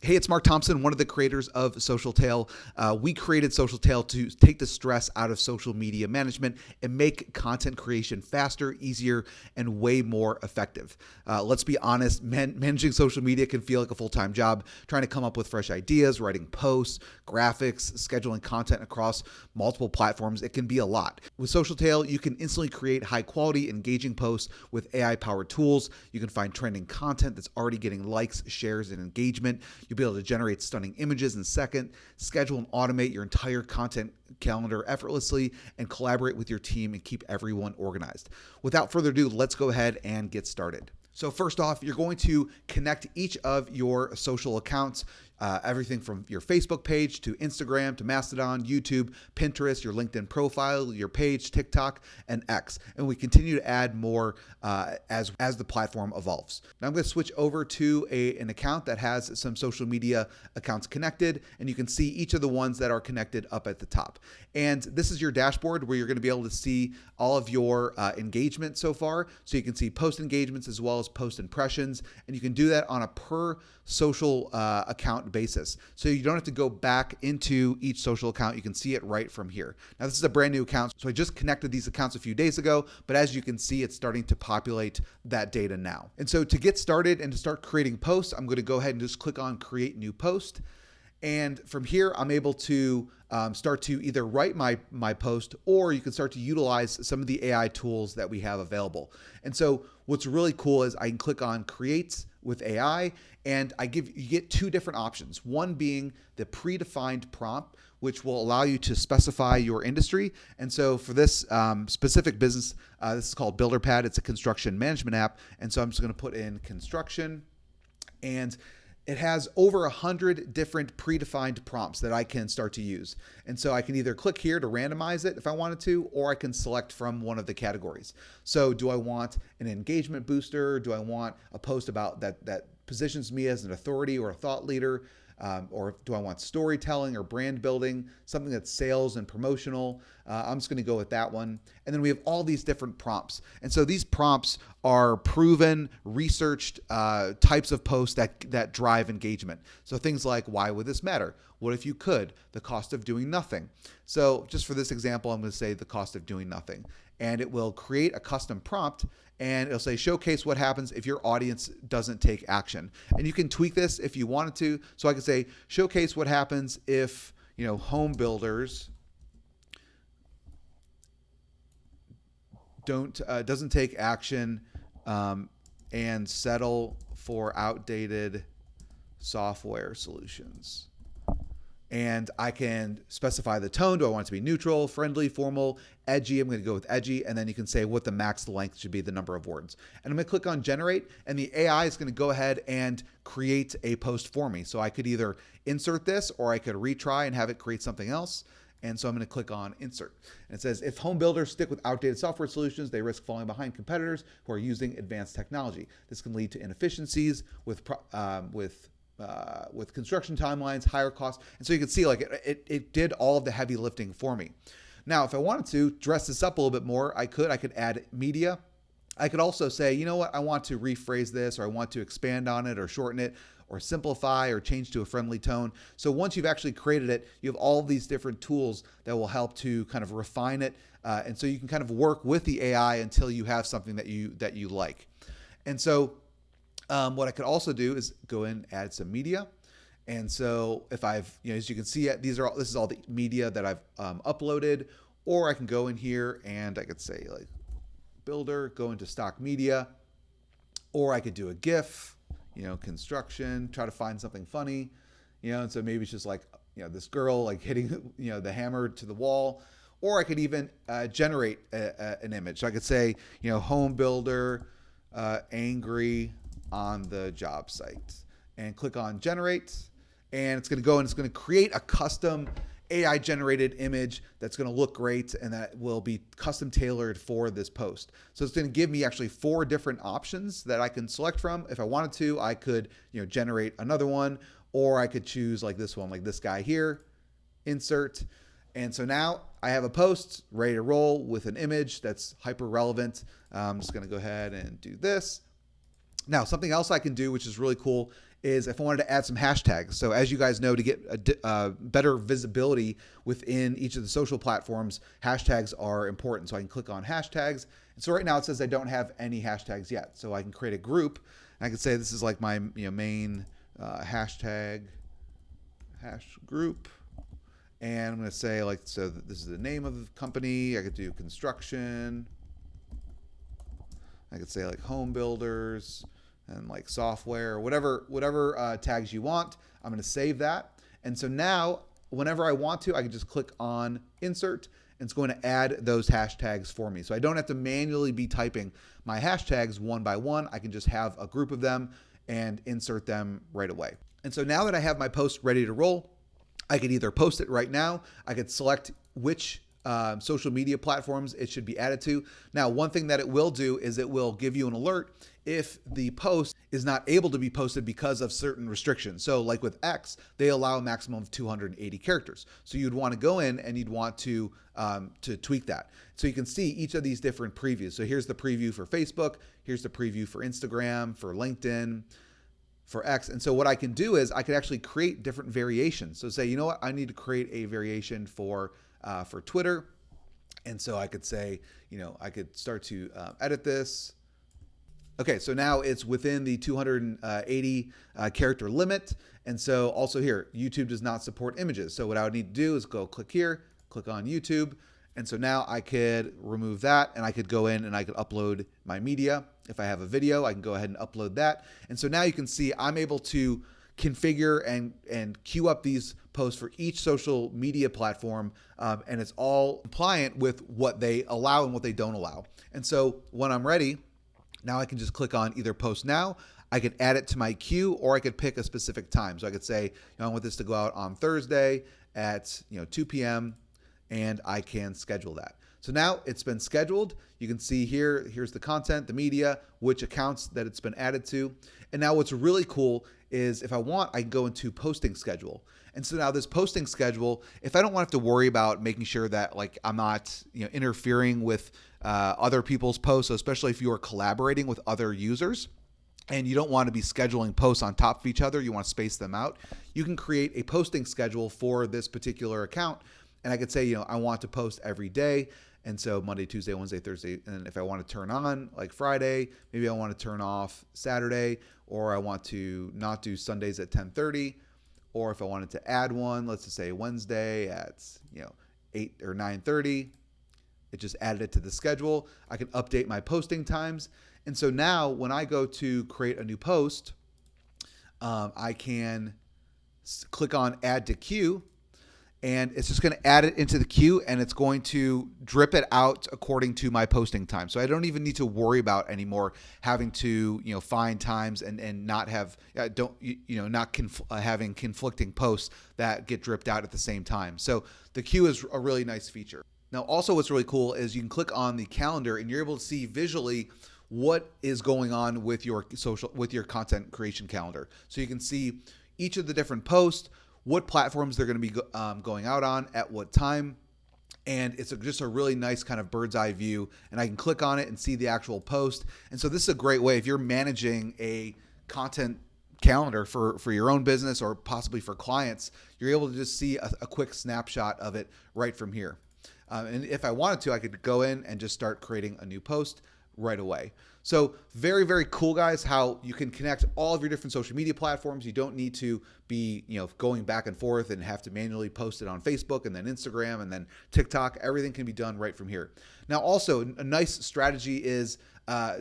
Hey, it's Mark Thompson, one of the creators of SocialTale. We created SocialTale to take the stress out of social media management and make content creation faster, easier, and way more effective. Let's be honest, managing social media can feel like a full-time job. Trying to come up with fresh ideas, writing posts, graphics, scheduling content across multiple platforms, it can be a lot. With SocialTale, you can instantly create high-quality, engaging posts with AI-powered tools. You can find trending content that's already getting likes, shares, and engagement. You'll be able to generate stunning images in seconds, schedule and automate your entire content calendar effortlessly, and collaborate with your team and keep everyone organized. Without further ado, let's go ahead and get started. So first off, you're going to connect each of your social accounts, everything from your Facebook page to Instagram to Mastodon, YouTube, Pinterest, your LinkedIn profile, your page, TikTok, and X. And we continue to add more as the platform evolves. Now I'm going to switch over to an account that has some social media accounts connected, and you can see each of the ones that are connected up at the top. And this is your dashboard where you're going to be able to see all of your engagement so far. So you can see post engagements as well as post impressions, and you can do that on a per social account basis. So you don't have to go back into each social account. You can see it right from here. Now this is a brand new account. So I just connected these accounts a few days ago, but as you can see, it's starting to populate that data now. And so to get started and to start creating posts, I'm going to go ahead and just click on create new post. And from here, I'm able to start to either write my post, or you can start to utilize some of the AI tools that we have available. And so what's really cool is I can click on create with AI, and you get two different options. One being the predefined prompt, which will allow you to specify your industry. And so for this specific business, this is called BuilderPad. It's a construction management app. And so I'm just going to put in construction, and it has over 100 different predefined prompts that I can start to use. And so I can either click here to randomize it if I wanted to, or I can select from one of the categories. So do I want an engagement booster? Do I want a post about that positions me as an authority or a thought leader? Or do I want storytelling or brand building, something that's sales and promotional? I'm just going to go with that one. And then we have all these different prompts. And so these prompts are proven, researched types of posts that drive engagement. So things like, why would this matter? What if you could? The cost of doing nothing. So just for this example, I'm going to say the cost of doing nothing. And it will create a custom prompt, and it'll say showcase what happens if your audience doesn't take action. And you can tweak this if you wanted to. So I could say showcase what happens if, home builders doesn't take action and settle for outdated software solutions. And I can specify the tone. Do I want it to be neutral, friendly, formal, edgy? I'm going to go with edgy. And then you can say what the max length should be, the number of words. And I'm going to click on generate, and the AI is going to go ahead and create a post for me. So I could either insert this, or I could retry and have it create something else. And so I'm going to click on insert. And it says, if home builders stick with outdated software solutions, they risk falling behind competitors who are using advanced technology. This can lead to inefficiencies with construction timelines, higher costs. And so you can see it did all of the heavy lifting for me. Now, if I wanted to dress this up a little bit more, I could add media. I could also say, you know what, I want to rephrase this, or I want to expand on it or shorten it or simplify or change to a friendly tone. So once you've actually created it, you have all of these different tools that will help to kind of refine it. And so you can kind of work with the AI until you have something that you like. And so what I could also do is go in and add some media. And so if I've, as you can see, this is all the media that I've uploaded, or I can go in here and I could say like builder, go into stock media, or I could do a GIF, construction, try to find something funny, and so maybe it's just like, this girl like hitting, the hammer to the wall, or I could even generate an image. So I could say, home builder, angry on the job site, and click on generate, and it's going to go and it's going to create a custom AI generated image that's going to look great, and that will be custom tailored for this post. So it's going to give me actually 4 different options that I can select from. If I wanted to, I could generate another one, or I could choose like this one, like this guy here, insert. And so now I have a post ready to roll with an image that's hyper relevant. I'm just going to go ahead and do this. Now, something else I can do, which is really cool, is if I wanted to add some hashtags. So as you guys know, to get a better visibility within each of the social platforms, hashtags are important. So I can click on hashtags. And so right now it says I don't have any hashtags yet. So I can create a group. I can say this is like my main hashtag hash group. And I'm going to say like, so this is the name of the company. I could do construction. I could say like home builders and like software, whatever tags you want. I'm going to save that. And so now whenever I want to, I can just click on insert and it's going to add those hashtags for me. So I don't have to manually be typing my hashtags one by one. I can just have a group of them and insert them right away. And so now that I have my post ready to roll, I could either post it right now. I could select which social media platforms it should be added to. Now, one thing that it will do is it will give you an alert if the post is not able to be posted because of certain restrictions. So like with X, they allow a maximum of 280 characters. So you'd want to go in and you'd want to tweak that. So you can see each of these different previews. So here's the preview for Facebook. Here's the preview for Instagram, for LinkedIn, for X. And so what I can do is I could actually create different variations. So say, you know what, I need to create a variation for Twitter. And so I could say, I could start to edit this. Okay, so now it's within the 280 character limit. And so also here, YouTube does not support images. So what I would need to do is go click here, click on YouTube. And so now I could remove that and I could go in and I could upload my media. If I have a video, I can go ahead and upload that. And so now you can see I'm able to configure and queue up these posts for each social media platform. And it's all compliant with what they allow and what they don't allow. And so when I'm ready, now I can just click on either post now, I could add it to my queue, or I could pick a specific time. So I could say, I want this to go out on Thursday at 2 p.m. and I can schedule that. So now it's been scheduled. You can see here's the content, the media, which accounts that it's been added to. And now what's really cool is if I want, I can go into posting schedule. And so now this posting schedule, if I don't want to have to worry about making sure that like I'm not interfering with other people's posts, so especially if you are collaborating with other users and you don't want to be scheduling posts on top of each other, you want to space them out, you can create a posting schedule for this particular account. And I could say, I want to post every day. And so Monday, Tuesday, Wednesday, Thursday. And if I want to turn on like Friday, maybe I want to turn off Saturday, or I want to not do Sundays at 10:30. Or if I wanted to add one, let's just say Wednesday at 8 or 9:30, it just added it to the schedule. I can update my posting times. And so now when I go to create a new post, I can click on add to queue. And it's just going to add it into the queue and it's going to drip it out according to my posting time. So I don't even need to worry about anymore having to, find times and not have, having conflicting posts that get dripped out at the same time. So the queue is a really nice feature. Now, also what's really cool is you can click on the calendar and you're able to see visually what is going on with your content creation calendar. So you can see each of the different posts, what platforms they're going to be going out on at what time. And it's just a really nice kind of bird's eye view. And I can click on it and see the actual post. And so this is a great way if you're managing a content calendar for your own business or possibly for clients, you're able to just see a quick snapshot of it right from here. And if I wanted to, I could go in and just start creating a new post right away. So very, very cool, guys, how you can connect all of your different social media platforms. You don't need to be, going back and forth and have to manually post it on Facebook and then Instagram and then TikTok. Everything can be done right from here. Now, also a nice strategy is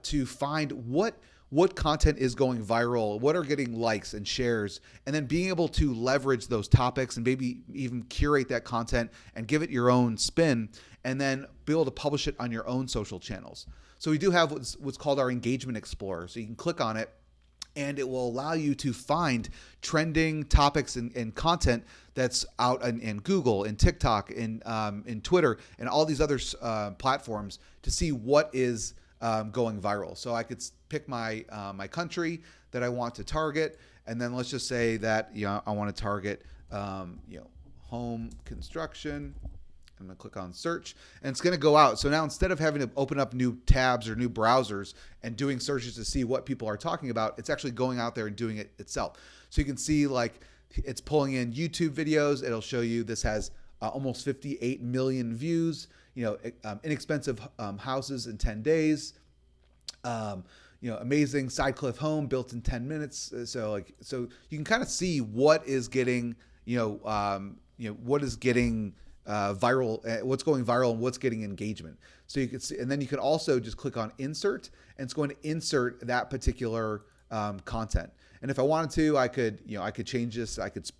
to find what content is going viral, what are getting likes and shares, and then being able to leverage those topics and maybe even curate that content and give it your own spin and then be able to publish it on your own social channels. So we do have what's called our Engagement Explorer. So you can click on it and it will allow you to find trending topics and content that's out in Google, in TikTok, in Twitter, and all these other platforms to see what is going viral. So I could pick my country that I want to target, and then let's just say that I want to target home construction. I'm going to click on search, and it's going to go out. So now instead of having to open up new tabs or new browsers and doing searches to see what people are talking about, it's actually going out there and doing it itself. So you can see like it's pulling in YouTube videos. It'll show you this has almost 58 million views, inexpensive houses in 10 days. Amazing side cliff home built in 10 minutes. So you can kind of see what is getting, what is getting viral, what's going viral and what's getting engagement. So you can see, and then you can also just click on insert, and it's going to insert that particular content. And if I wanted to, I could change this. I could,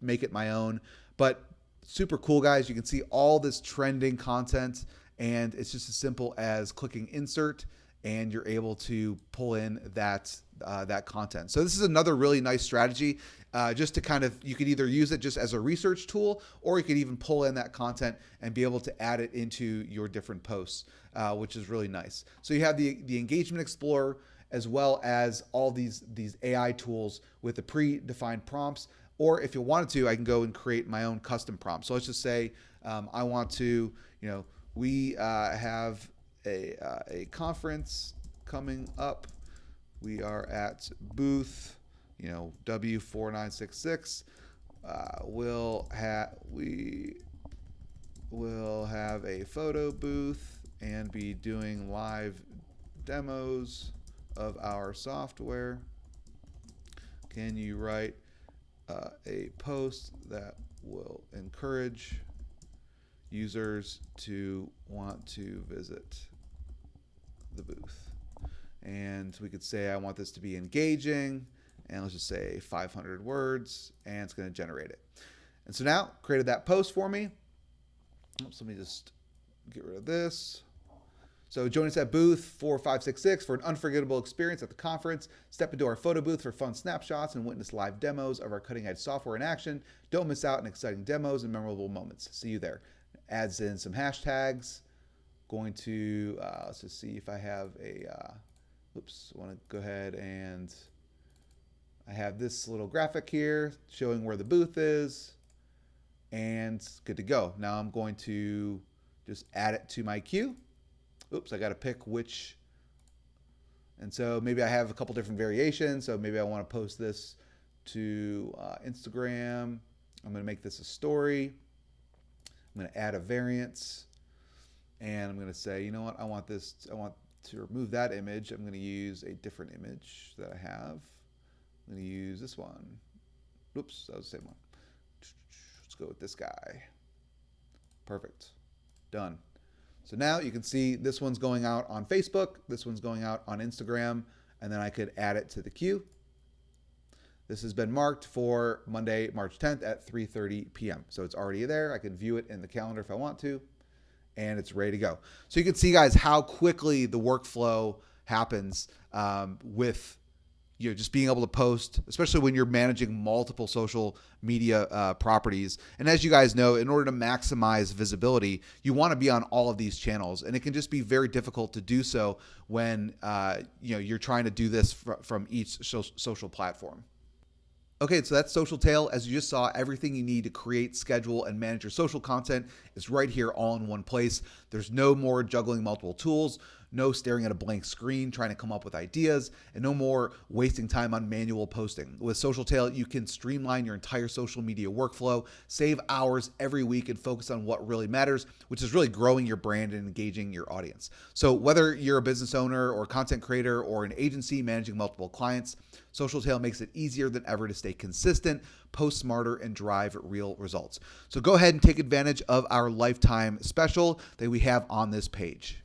make it my own, but super cool, guys. You can see all this trending content, and it's just as simple as clicking insert, and you're able to pull in that content. So this is another really nice strategy, just to kind of, you could either use it just as a research tool, or you could even pull in that content and be able to add it into your different posts, which is really nice. So you have the Engagement Explorer, as well as all these AI tools with the predefined prompts. Or if you wanted to, I can go and create my own custom prompt. So let's just say I want to, we have a conference coming up. We are at booth, W4966. We will have a photo booth and be doing live demos of our software. Can you write a post that will encourage users to want to visit the booth? And we could say I want this to be engaging, and let's just say 500 words, and it's going to generate it. And so now created that post for me. Oops, let me just get rid of this. So join us at booth 4566 for an unforgettable experience at the conference. Step into our photo booth for fun snapshots and witness live demos of our cutting-edge software in action. Don't miss out on exciting demos and memorable moments. See you there. Adds in some hashtags. Going to, let's just see if I have a, I want to go ahead and I have this little graphic here showing where the booth is, and good to go. Now I'm going to just add it to my queue. I got to pick which. And so maybe I have a couple different variations. So maybe I want to post this to Instagram. I'm going to make this a story. I'm going to add a variance, and I'm going to say, you know what? I want to remove that image. I'm going to use a different image that I have. I'm going to use this one. Oops, that was the same one. Let's go with this guy. Perfect. Done. So now you can see this one's going out on Facebook, this one's going out on Instagram, and then I could add it to the queue. This has been marked for Monday, March 10th at 3:30 p.m. So it's already there. I can view it in the calendar if I want to, and it's ready to go. So you can see, guys, how quickly the workflow happens with just being able to post, especially when you're managing multiple social media properties. And as you guys know, in order to maximize visibility, you want to be on all of these channels, and it can just be very difficult to do so when you're trying to do this from each social platform. Okay, so that's SocialTale. As you just saw, everything you need to create, schedule, and manage your social content is right here all in one place. There's no more juggling multiple tools, no staring at a blank screen trying to come up with ideas, and no more wasting time on manual posting. With SocialTale, you can streamline your entire social media workflow, save hours every week, and focus on what really matters, which is really growing your brand and engaging your audience. So whether you're a business owner or content creator or an agency managing multiple clients, SocialTale makes it easier than ever to stay consistent, post smarter, and drive real results. So go ahead and take advantage of our lifetime special that we have on this page.